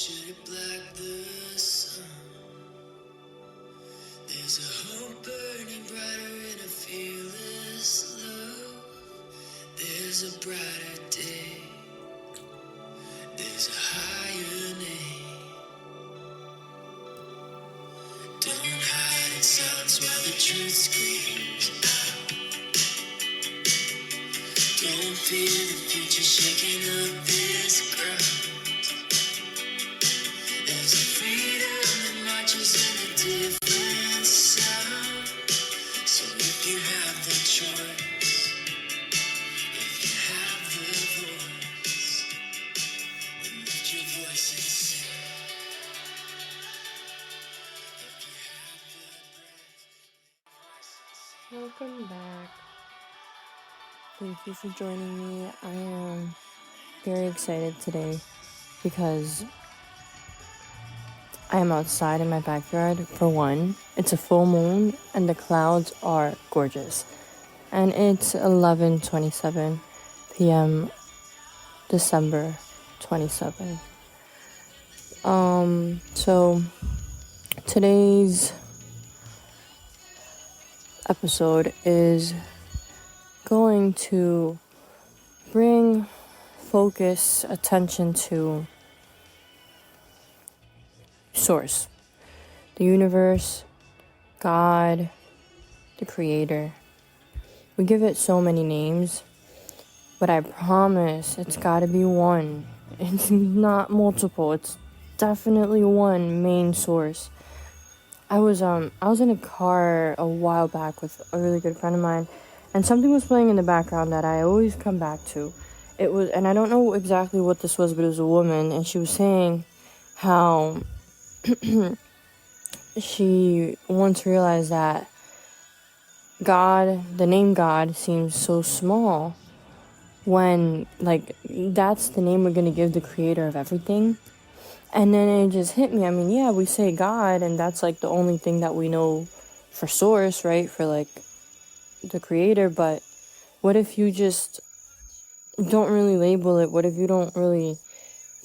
shade black the sun. There's a hope burning brighter in a fearless love. There's a brighter day. There's a higher name. Don't hide in silence while the truth screams out. Don't fear the future shaking up this ground. There's a freedom that marches in a different sound. So if you have the choice, if you have the voice, then lift your voice and sing. If you have the breath. Welcome back. Thank you for joining me. I am very excited today because I am outside in my backyard. For one, it's a full moon and the clouds are gorgeous. And it's 11:27 p.m. December 27. So today's episode is going to bring focus, attention to Source, the universe, God, the Creator. We give it so many names, but I promise it's gotta be one. It's not multiple, it's definitely one main source. I was in a car a while back with a really good friend of mine, and something was playing in the background that I always come back to. It was, and I don't know exactly what this was, but it was a woman, and she was saying how she once realized that God, the name God, seems so small when, like, that's the name we're gonna give the creator of everything. And then it just hit me. I mean, yeah, we say God, and that's like the only thing that we know for source, right? For like the creator. But what if you just don't really label it? What if you don't really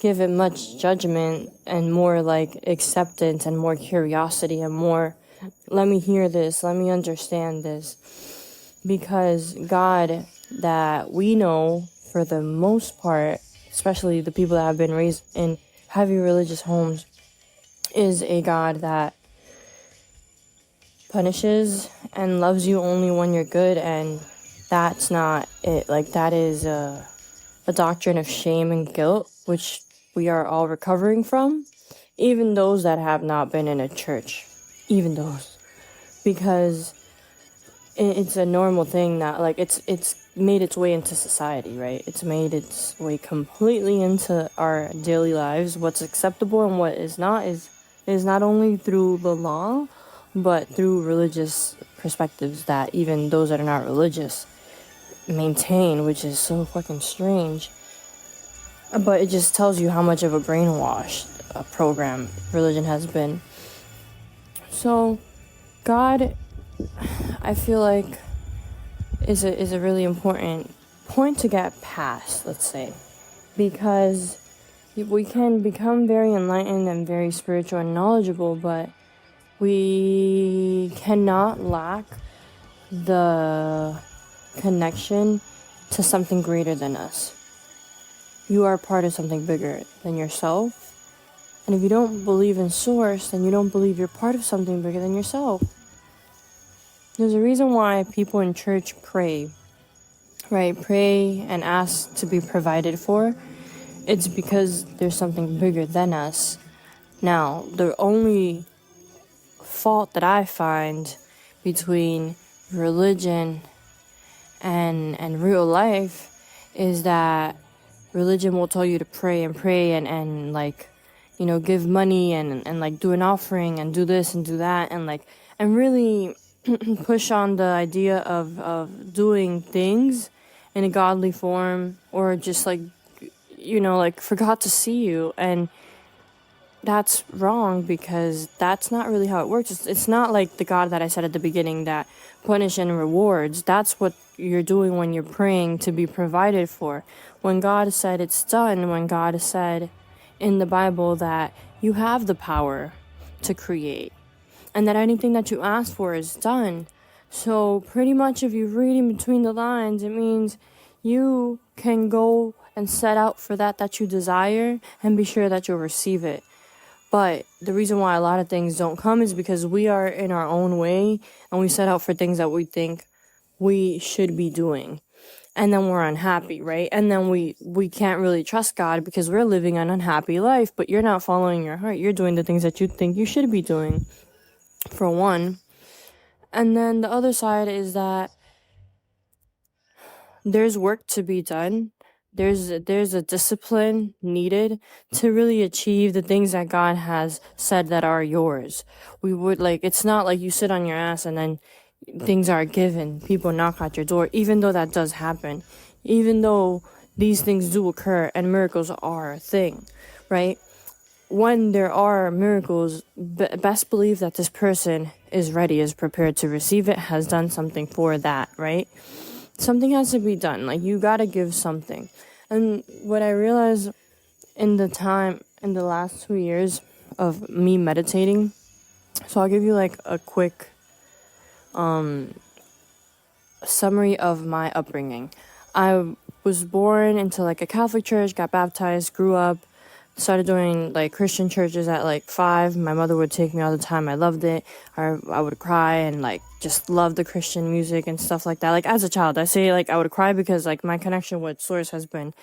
give it much judgment and more like acceptance and more curiosity and more, let me hear this, let me understand this? Because God that we know, for the most part, especially the people that have been raised in heavy religious homes, is a God that punishes and loves you only when you're good, and that's not it. Like, that is a doctrine of shame and guilt, which we are all recovering from, even those that have not been in a church, even those, because it's a normal thing that, like, it's made its way into society, right? It's made its way completely into our daily lives. What's acceptable and what is not only through the law, but through religious perspectives that even those that are not religious maintain, which is so fucking strange. But it just tells you how much of a brainwashed program religion has been. So God, I feel like, is a really important point to get past, let's say, because we can become very enlightened and very spiritual and knowledgeable, but we cannot lack the connection to something greater than us. You are part of something bigger than yourself. And if you don't believe in source, then you don't believe you're part of something bigger than yourself. There's a reason why people in church pray, right? Pray and ask to be provided for. It's because there's something bigger than us. Now, the only fault that I find between religion and real life is that religion will tell you to pray and like, you know, give money and like do an offering and do this and do that and like, and really push on the idea of doing things in a godly form, or just like, you know, like forgot to see you. And that's wrong, because that's not really how it works. It's not like the God that I said at the beginning that punish and rewards. That's what you're doing when you're praying to be provided for. When God said it's done, when God said in the Bible that you have the power to create, and that anything that you ask for is done. So pretty much if you read in between the lines, it means you can go and set out for that you desire and be sure that you'll receive it. But the reason why a lot of things don't come is because we are in our own way and we set out for things that we think we should be doing. And then we're unhappy, right? And then we can't really trust God because we're living an unhappy life, but you're not following your heart. You're doing the things that you think you should be doing, for one. And then the other side is that there's work to be done. There's a discipline needed to really achieve the things that God has said that are yours. It's not like you sit on your ass and then things are given. People knock at your door, even though that does happen. Even though these things do occur and miracles are a thing, right? When there are miracles, best believe that this person is ready, is prepared to receive it, has done something for that, right? Something has to be done. Like, you gotta give something. And what I realized in the last 2 years of me meditating, so I'll give you like a quick summary of my upbringing. I was born into like a Catholic church, got baptized, grew up, started doing like Christian churches at like 5. My mother would take me all the time. I loved it. I would cry and like just love the Christian music and stuff like that. Like, as a child, I say like I would cry because like my connection with Source has been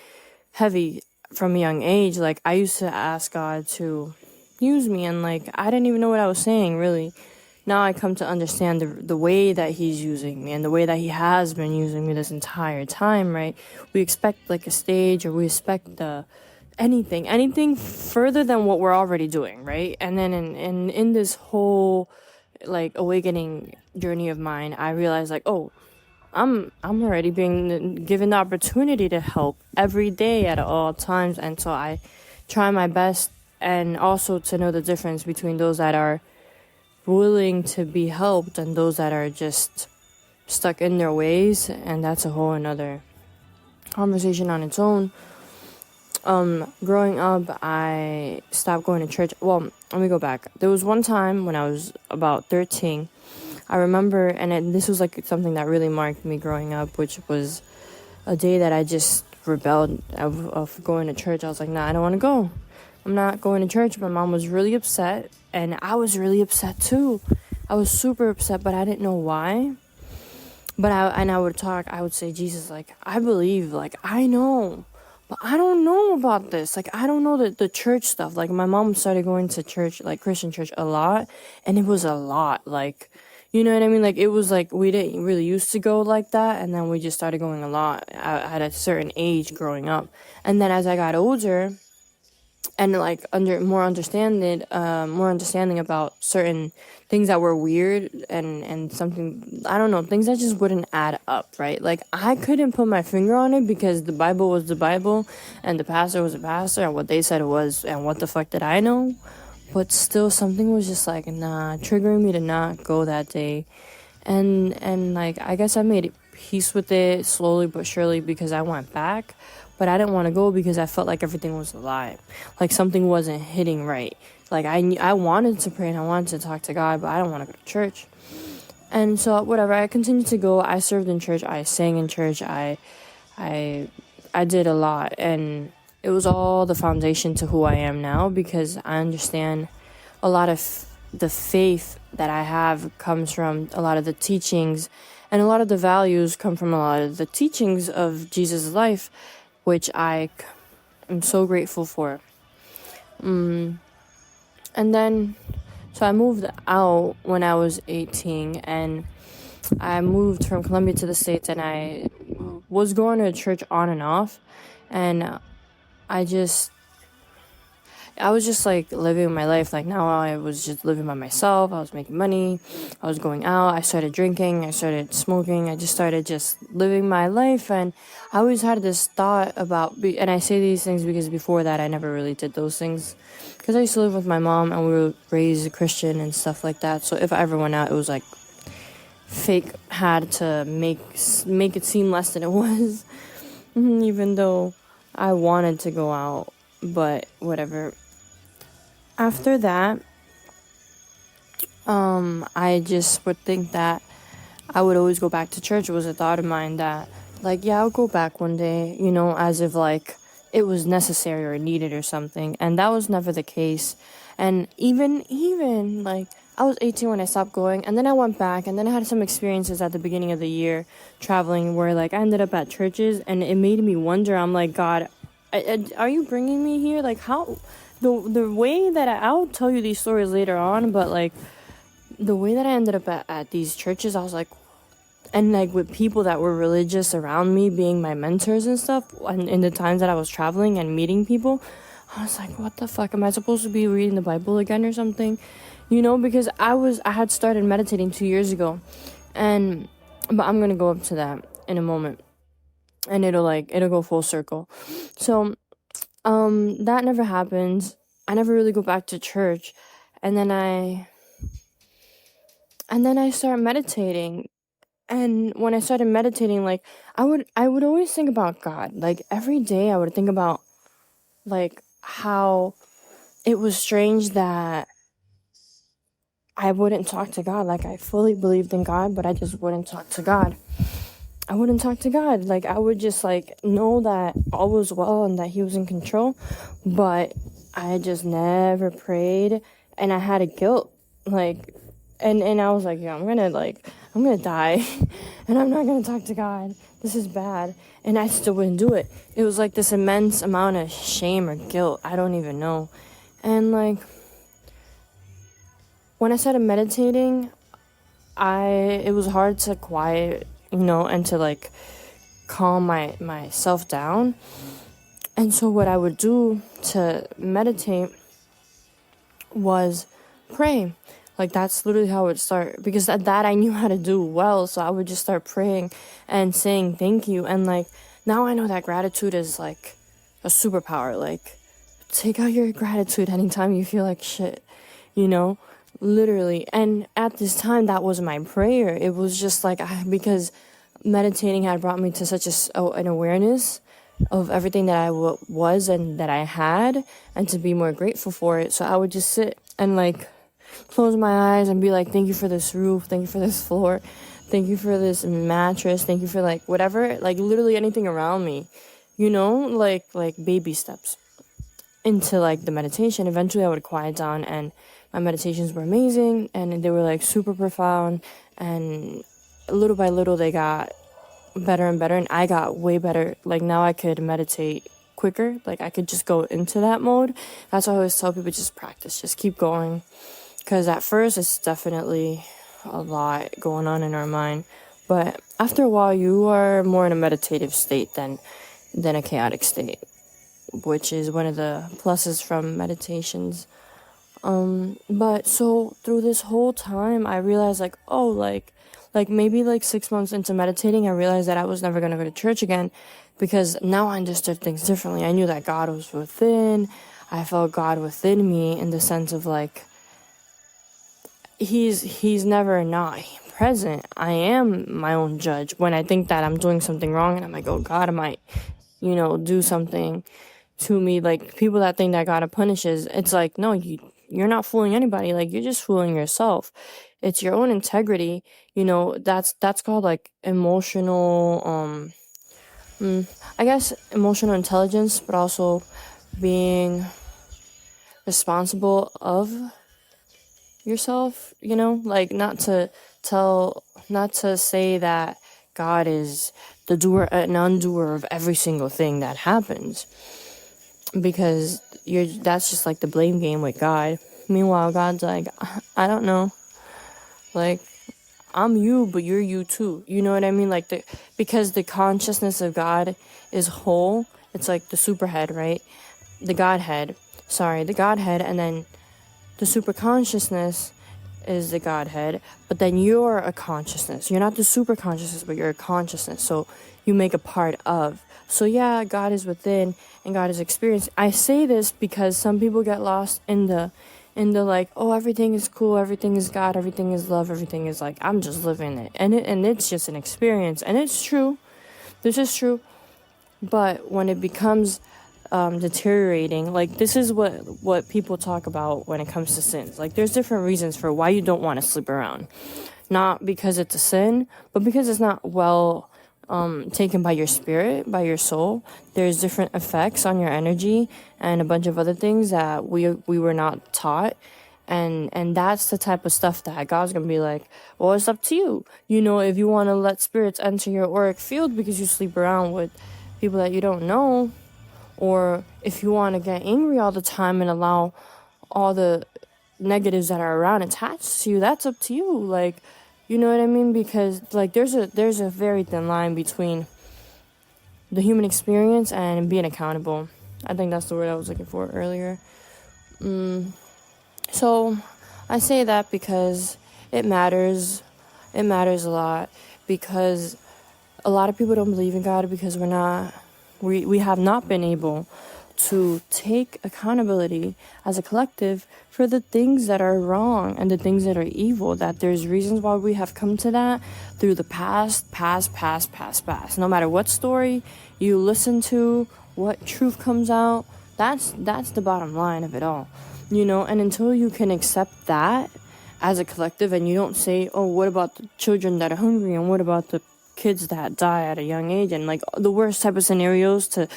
heavy from a young age. Like, I used to ask God to use me, and like I didn't even know what I was saying, really. Now I come to understand the way that he's using me and the way that he has been using me this entire time, right? We expect like a stage, or we expect anything further than what we're already doing, right? And then in this whole like awakening journey of mine, I realized like, oh, I'm already being given the opportunity to help every day at all times. And so I try my best, and also to know the difference between those that are willing to be helped and those that are just stuck in their ways. And that's a whole another conversation on its own. Growing up, I stopped going to church. Well, let me go back. There was one time when I was about 13, I remember, and this was like something that really marked me growing up, which was a day that I just rebelled of going to church. I was like, nah, I don't want to go. I'm not going to church. My mom was really upset, and I was really upset too. I was super upset, but I didn't know why. But I would say, Jesus, like, I believe, like, I know, but I don't know about this. Like, I don't know the church stuff. Like, my mom started going to church, like Christian church, a lot, and it was a lot. Like, you know what I mean? Like, it was like we didn't really used to go like that, and then we just started going a lot at a certain age growing up. And then as I got older, and like more understanding about certain things that were weird and something, I don't know, things that just wouldn't add up, right? Like, I couldn't put my finger on it because the Bible was the Bible and the pastor was a pastor and what they said it was, and what the fuck did I know? But still, something was just like, nah, triggering me to not go that day. And like, I guess I made peace with it slowly but surely because I went back. But I didn't want to go because I felt like everything was a lie. Like, something wasn't hitting right. Like, I wanted to pray and I wanted to talk to God, but I don't want to go to church. And so, whatever, I continued to go. I served in church. I sang in church. I did a lot. And it was all the foundation to who I am now, because I understand a lot of the faith that I have comes from a lot of the teachings, and a lot of the values come from a lot of the teachings of Jesus' life, which I am so grateful for. And then, so I moved out when I was 18, and I moved from Colombia to the States, and I was going to church on and off, and I was just like living my life. Like, now I was just living by myself. I was making money. I was going out. I started drinking. I started smoking. I just started just living my life. And I always had this thought about, and I say these things because before that I never really did those things. Because I used to live with my mom and we were raised Christian and stuff like that. So if I ever went out, it was like fake, had to make it seem less than it was. Even though I wanted to go out. but whatever. After that, I just would think that I would always go back to church. It was a thought of mine that, like, yeah, I'll go back one day, as if, like, it was necessary or needed or something. And that was never the case. And even, like, I was 18 when I stopped going, and then I went back, and then I had some experiences at the beginning of the year traveling where, like, I ended up at churches, and it made me wonder. I'm like, God, are you bringing me here? Like, how? The way that I'll tell you these stories later on, but, like, the way that I ended up at these churches, I was like, and like with people that were religious around me being my mentors and stuff, and in the times that I was traveling and meeting people, I was like, what the fuck, am I supposed to be reading the Bible again or something? Because I had started meditating 2 years ago, but I'm gonna go up to that in a moment, and it'll go full circle. So that never happened. I never really go back to church, and then I start meditating. And when I started meditating, like, I would always think about God. Like, every day I would think about, like, how it was strange that I wouldn't talk to God. Like, I fully believed in God, but I just wouldn't talk to God. I wouldn't talk to God. Like, I would just, like, know that all was well and that He was in control, but I just never prayed, and I had a guilt, like, and I was like, yeah, I'm gonna die, and I'm not gonna talk to God. This is bad. And I still wouldn't do it. It was like this immense amount of shame or guilt. I don't even know. And, like, when I started meditating, it was hard to quiet, and to, like, calm myself down. And so what I would do to meditate was pray. Like, that's literally how it would start, because that I knew how to do well. So I would just start praying and saying thank you. And, like, now I know that gratitude is, like, a superpower. Like, take out your gratitude anytime you feel like shit, literally. And at this time, that was my prayer. It was just like, because meditating had brought me to such an awareness of everything that I was and that I had, and to be more grateful for it. So I would just sit and, like, close my eyes and be like, thank you for this roof, thank you for this floor, thank you for this mattress, thank you for, like, whatever, like, literally anything around me, like baby steps into, like, the meditation. Eventually I would quiet down, and my meditations were amazing, and they were, like, super profound, and little by little they got better and better, and I got way better. Like, now I could meditate quicker. Like, I could just go into that mode. That's why I always tell people, just practice, just keep going, because at first it's definitely a lot going on in our mind, but after a while you are more in a meditative state than a chaotic state, which is one of the pluses from meditations. But so through this whole time I realized, like, oh, like maybe, like, 6 months into meditating, I realized that I was never going to go to church again, because now I understood things differently. I knew that God was within. I felt God within me, in the sense of, like, he's never not present. I am my own judge when I think that I'm doing something wrong, and I'm like, oh, God might, do something to me. Like, people that think that God punishes, it's like, no, you're not fooling anybody. Like, you're just fooling yourself. It's your own integrity. That's called, like, emotional, I guess emotional intelligence, but also being responsible of yourself, like, not to say that God is the doer and undoer of every single thing that happens, because that's just, like, the blame game with God. Meanwhile, God's like, I don't know, like, I'm you, but you're you too. You know what I mean? Like, because the consciousness of God is whole. It's like the superhead, right? The Godhead, and then the super consciousness is the Godhead, but then you're a consciousness. You're not the super consciousness, but you're a consciousness. So you make a part of. So yeah, God is within and God is experienced. I say this because some people get lost in the like, oh, everything is cool, everything is God, everything is love, everything is, like, I'm just living it. And it's just an experience. And it's true. This is true. But when it becomes deteriorating. Like, this is what people talk about when it comes to sins. Like, there's different reasons for why you don't want to sleep around. Not because it's a sin, but because it's not well taken by your spirit, by your soul. There's different effects on your energy and a bunch of other things that we were not taught. And that's the type of stuff that God's gonna be like, well, it's up to you. You know, if you want to let spirits enter your auric field because you sleep around with people that you don't know, or if you want to get angry all the time and allow all the negatives that are around attached to you, that's up to you. Like, you know what I mean? Because like there's a very thin line between the human experience and being accountable. I think that's the word I was looking for earlier. So I say that because it matters. It matters a lot, because a lot of people don't believe in God because we have not been able to take accountability as a collective for the things that are wrong and the things that are evil. That there's reasons why we have come to that through the past. No matter what story you listen to, what truth comes out, that's the bottom line of it all. You know, and until you can accept that as a collective, and you don't say, oh, what about the children that are hungry, and what about the kids that die at a young age, and like the worst type of scenarios to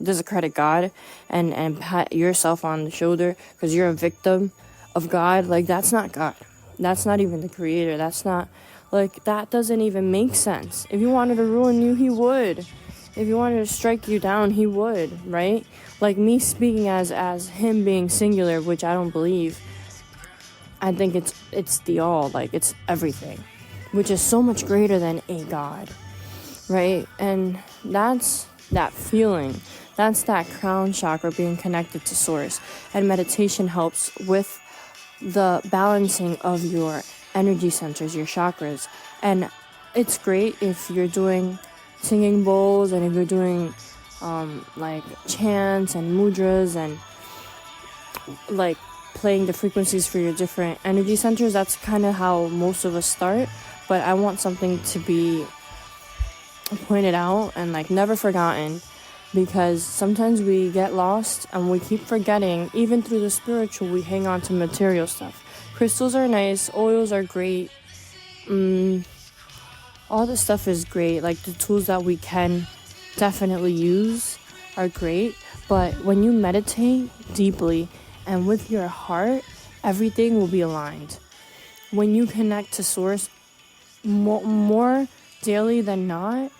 discredit God and pat yourself on the shoulder because you're a victim of God. Like, that's not God. That's not even the creator. That's not, like, that doesn't even make sense. If he wanted to ruin you, he would. If he wanted to strike you down, he would, right? Like, me speaking as him being singular, which I don't believe. I think it's the all, like, it's everything, which is so much greater than a God, right? And that's that feeling. That's that crown chakra being connected to source. And meditation helps with the balancing of your energy centers, your chakras. And it's great if you're doing singing bowls, and if you're doing like chants and mudras, and like playing the frequencies for your different energy centers. That's kind of how most of us start. But I want something to be pointed out and like never forgotten, because sometimes we get lost and we keep forgetting. Even through the spiritual, we hang on to material stuff. Crystals are nice, oils are great, all this stuff is great. Like, the tools that we can definitely use are great, but when you meditate deeply and with your heart, everything will be aligned. When you connect to source more daily than not,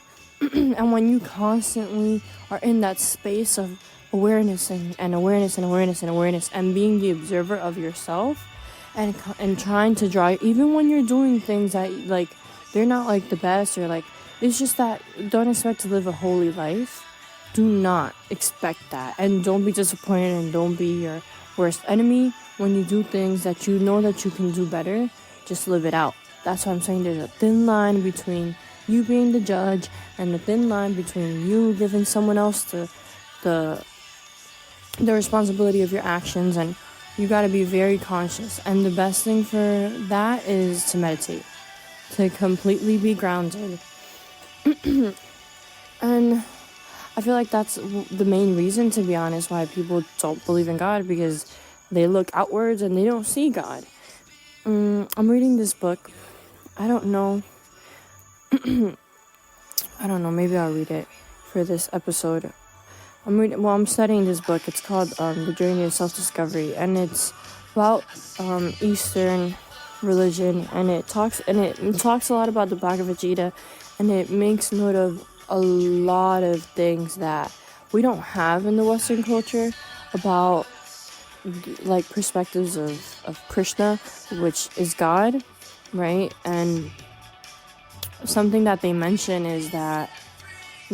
and when you constantly are in that space of awareness and awareness and awareness and awareness, and being the observer of yourself, and trying to draw, even when you're doing things that like they're not like the best, or like it's just that, don't expect to live a holy life. Do not expect that, and don't be disappointed, and don't be your worst enemy when you do things that you know that you can do better. Just live it out. That's what I'm saying. There's a thin line between you being the judge and the thin line between you giving someone else the responsibility of your actions, and you got to be very conscious. And the best thing for that is to meditate, to completely be grounded. And I feel like that's the main reason, to be honest, why people don't believe in God, because they look outwards and they don't see God. I'm reading this book. I don't know, maybe I'll read it for this episode. I'm studying this book. It's called The Journey of Self-Discovery, and it's about Eastern religion, and it talks a lot about the Bhagavad Gita, and it makes note of a lot of things that we don't have in the Western culture about, like, perspectives of Krishna, which is God, right? And something that they mention is that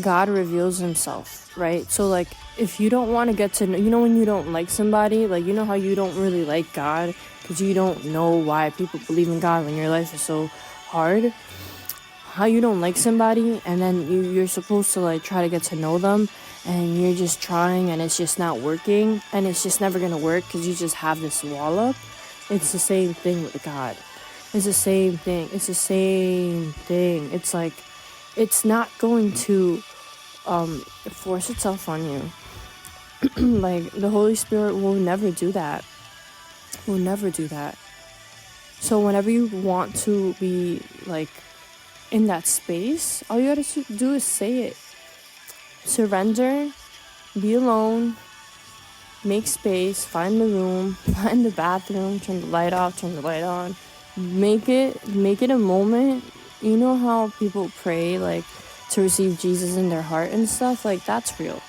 God reveals himself, right? So, like, if you don't want to get to know, when you don't like somebody, like, how you don't really like God because you don't know why people believe in God when your life is so hard, how you don't like somebody, and then you're supposed to, like, try to get to know them, and you're just trying, and it's just not working, and it's just never gonna work because you just have this wall up. It's the same thing with God. It's the same thing. It's like, it's not going to force itself on you. Like, the Holy Spirit will never do that. Will never do that. So whenever you want to be, like, in that space, all you gotta do is say it. Surrender, be alone, make space, find the room, find the bathroom, turn the light off, turn the light on. Make it a moment. You know how people pray, like, to receive Jesus in their heart and stuff? Like, that's real.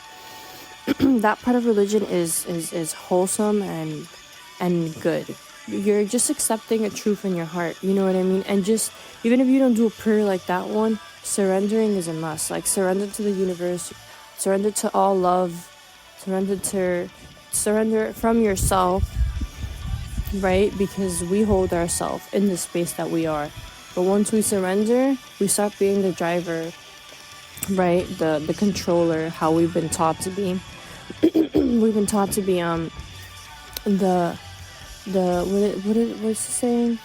That part of religion is wholesome and good. You're just accepting a truth in your heart, you know what I mean? And just, even if you don't do a prayer like that one, surrendering is a must. Like, surrender to the universe, surrender to all love, surrender from yourself, right? Because we hold ourselves in the space that we are. But once we surrender, we stop being the driver, right? The controller, how we've been taught to be. We've been taught to be what's the saying?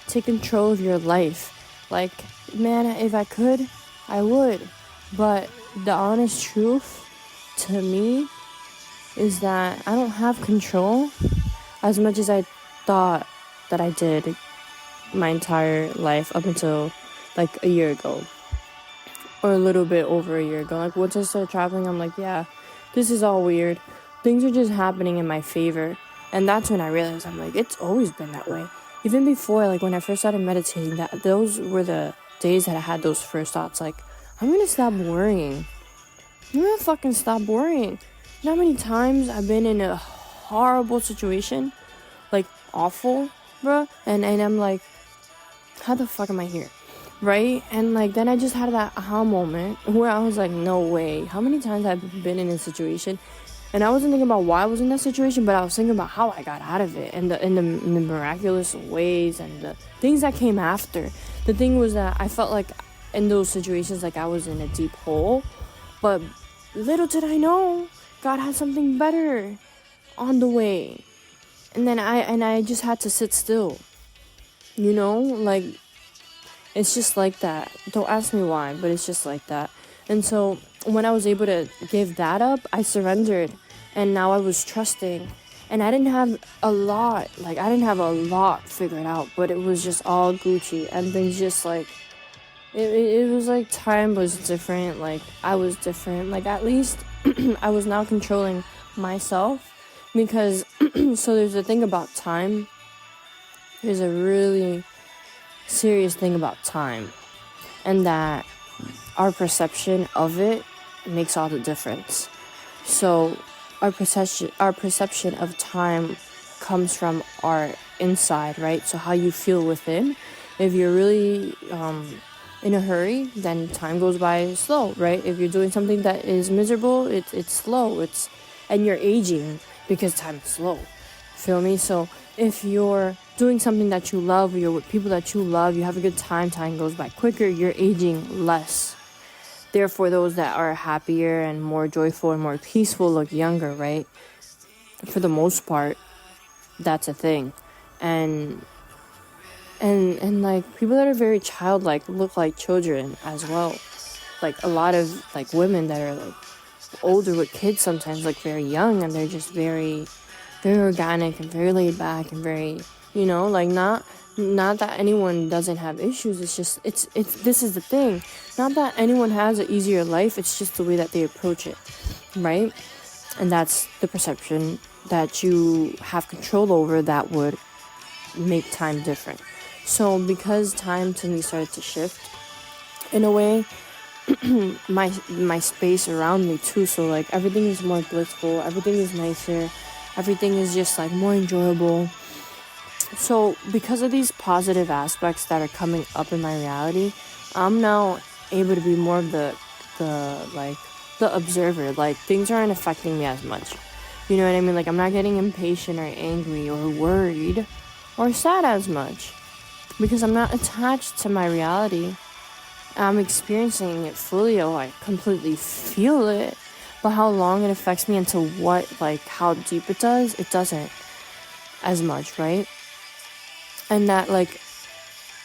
Take control of your life. Like, man, if I could, I would. But the honest truth to me is that I don't have control as much as I thought that I did my entire life up until like a year ago, or a little bit over a year ago. Like, once I started traveling, I'm like, yeah, this is all weird. Things are just happening in my favor. And that's when I realized, I'm like, it's always been that way. Even before, like, when I first started meditating, those were the days that I had those first thoughts, like, I'm gonna stop worrying. I'm gonna fucking stop worrying. You know how many times I've been in a horrible situation? Like, awful, bruh? And I'm like, how the fuck am I here? Right? And, like, then I just had that aha moment where I was like, no way. How many times I've been in a situation, and I wasn't thinking about why I was in that situation, but I was thinking about how I got out of it, and the miraculous ways, and the things that came after. The thing was that I felt like in those situations, like, I was in a deep hole, but little did I know, God had something better on the way. And then I just had to sit still, you know? Like, it's just like that. Don't ask me why, but it's just like that. And so when I was able to give that up, I surrendered, and now I was trusting. And I didn't have a lot figured out, but it was just all Gucci, and things just, like, it was like time was different. Like, I was different. Like, at least I was now controlling myself, because so there's a thing about time. There's a really serious thing about time, and that our perception of it makes all the difference. So our perception of time comes from our inside, right? So how you feel within. If you're really in a hurry, then time goes by slow, right? If you're doing something that is miserable, it's slow. And you're aging because time is slow. Feel me? So if you're doing something that you love, or you're with people that you love, you have a good time goes by quicker, you're aging less. Therefore, those that are happier and more joyful and more peaceful look younger, right? For the most part, that's a thing. And like, people that are very childlike look like children as well. Like, a lot of, like, women that are, like, older with kids sometimes look very young, and they're just very, very organic and very laid back and very, you know, like, not that anyone doesn't have issues. It's just, it's this is the thing. Not that anyone has an easier life. It's just the way that they approach it, right? And that's the perception that you have control over that would make time different. So because time to me started to shift in a way, my space around me too. So, like, everything is more blissful. Everything is nicer. Everything is just, like, more enjoyable. So because of these positive aspects that are coming up in my reality, I'm now able to be more of the observer. Like, things aren't affecting me as much. You know what I mean? Like, I'm not getting impatient or angry or worried or sad as much, because I'm not attached to my reality. I'm experiencing it fully. Oh, I completely feel it. But how long it affects me and to what, like, how deep it doesn't as much, right? And that, like,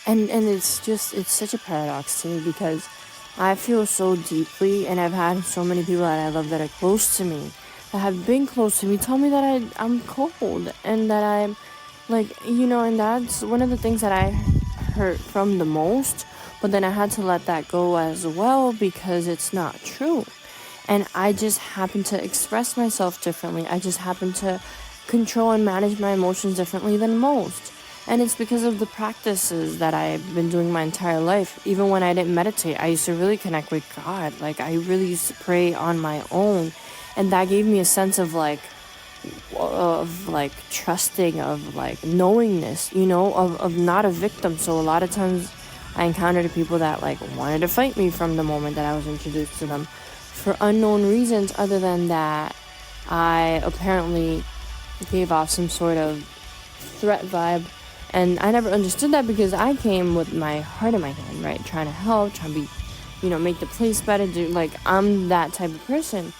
and it's such a paradox to me, because I feel so deeply, and I've had so many people that I love that are close to me, that have been close to me, tell me that I'm cold, and that I'm like, and that's one of the things that I hurt from the most. But then I had to let that go as well because it's not true. And I just happen to express myself differently. I just happen to control and manage my emotions differently than most. And it's because of the practices that I've been doing my entire life. Even when I didn't meditate, I used to really connect with God. Like, I really used to pray on my own. And that gave me a sense of trusting, of like knowingness, of not a victim. So a lot of times I encountered people that like wanted to fight me from the moment that I was introduced to them for unknown reasons, other than that I apparently gave off some sort of threat vibe. And I never understood that because I came with my heart in my hand, right? Trying to help, trying to be, make the place better. I'm that type of person.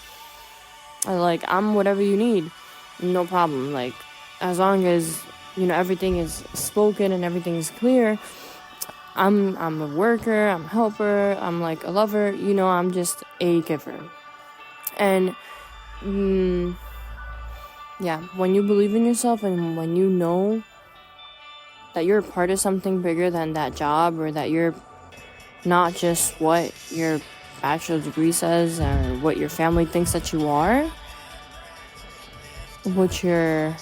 I'm whatever you need. No problem. Like, as long as, everything is spoken and everything is clear, I'm a worker, I'm a helper, I'm like a lover, I'm just a giver. And, yeah, when you believe in yourself and when you know that you're a part of something bigger than that job, or that you're not just what your bachelor's degree says or what your family thinks that you are, what you're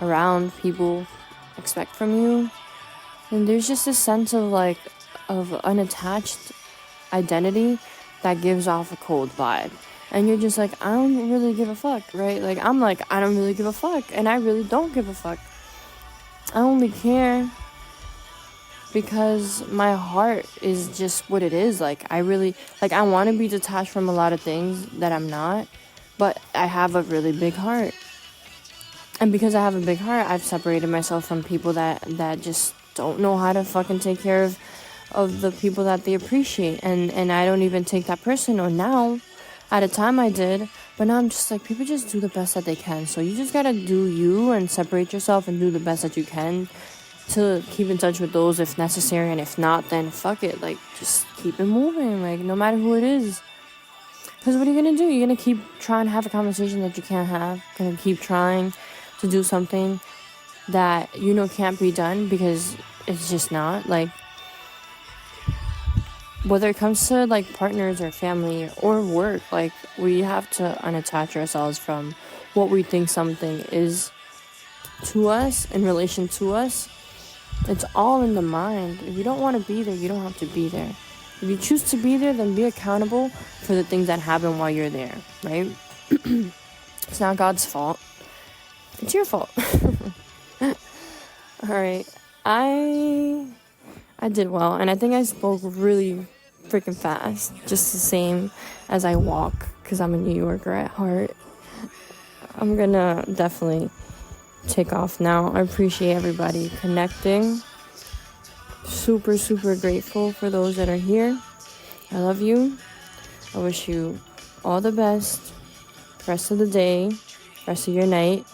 around people expect from you, and there's just a sense of unattached identity that gives off a cold vibe. And you're just like, I don't really give a fuck, right? Like, I'm like, I don't really give a fuck, and I really don't give a fuck. I only care because my heart is just what it is. Like, I really, I want to be detached from a lot of things that I'm not, but I have a really big heart. And because I have a big heart, I've separated myself from people that just don't know how to fucking take care of the people that they appreciate. And I don't even take that personal now. At a time I did, but now I'm just like, people just do the best that they can. So you just gotta do you and separate yourself and do the best that you can to keep in touch with those if necessary. And if not, then fuck it. Like, just keep it moving, like, no matter who it is. Because what are you gonna do? You're gonna keep trying to have a conversation that you can't have. Gonna keep trying to do something that can't be done because it's just not. Like, whether it comes to like partners or family or work, like, we have to unattach ourselves from what we think something is to us in relation to us. It's all in the mind. If you don't want to be there, you don't have to be there. If you choose to be there, then be accountable for the things that happen while you're there, right? It's not God's fault. It's your fault. All right. I did well, and I think I spoke really freaking fast, just the same as I walk, because I'm a New Yorker at heart. I'm gonna definitely take off now. I appreciate everybody connecting. Super, super grateful for those that are here. I love you. I wish you all the best rest of the day, rest of your night,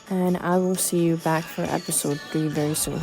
and I will see you back for episode 3 very soon.